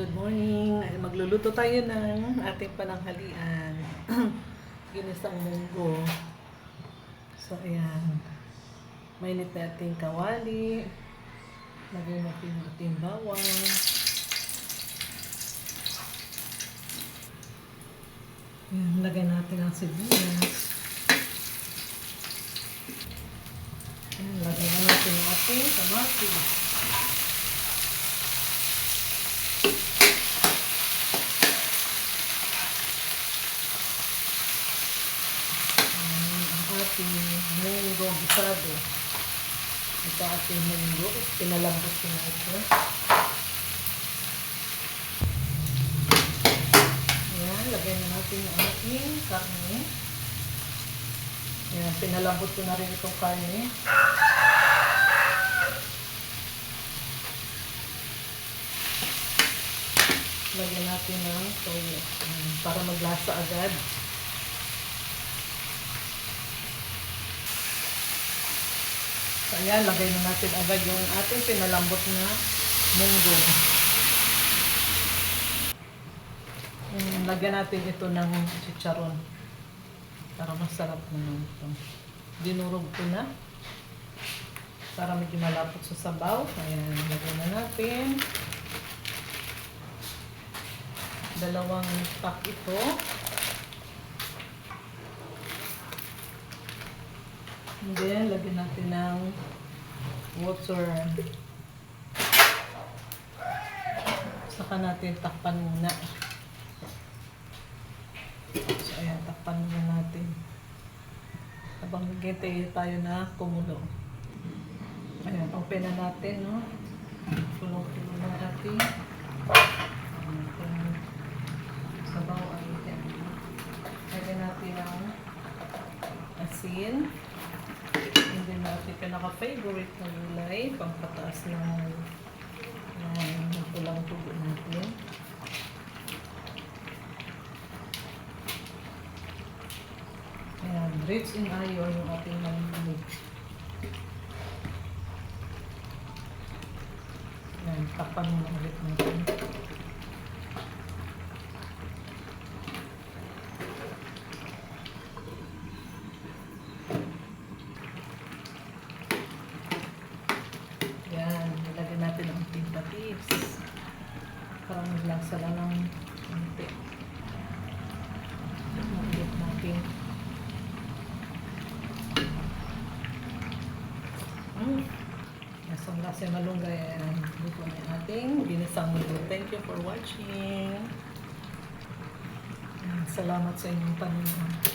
Good morning. Ay, magluluto tayo ng ating pananghalian. Ginisang munggo. So, ayan. Mainit na ating kawali. Lagyan natin yung ating bawang. Ayan, lagyan natin ang sibuyas. Ayan, lagyan natin yung ating kamatis. Ating munggo gisado. Ito ating munggo. Pinalambot ko na ito. Ayan, lagyan na natin yung ating karne. Ayan, pinalambot ko na rin itong karne. Lagyan natin ng toyo para maglasa agad. So, ayan, lagay na natin agad yung ating pinalambot na munggo. Lagyan natin ito ng chicharon para masarap naman ito. Dinurog ko na para medyo malapot sa sabaw. Ayan, lagyan na natin. 2 pack ito. And then, lagyan natin ng water. Saka natin takpan muna. So, ayan, takpan muna natin. Habang naghintay tayo na kumulo. Ayan, open na natin, no? Kulong-kulong na natin. Sabaw ay yan. Lagyan natin ang asin. Hindi natin pinaka-favorite na gulay. Pangpataas ng pulang tubo natin. Ayan, rich in iron yung ating manimig. Ayan, tapan mo ulit natin. Nilagyan natin ang patis para maglasa lang ng konti. Magulit natin. Lasang lasa yung malunggay. Ayan, luto na yung ating ginisang munggo. Thank you for watching. Salamat sa inyong panonood.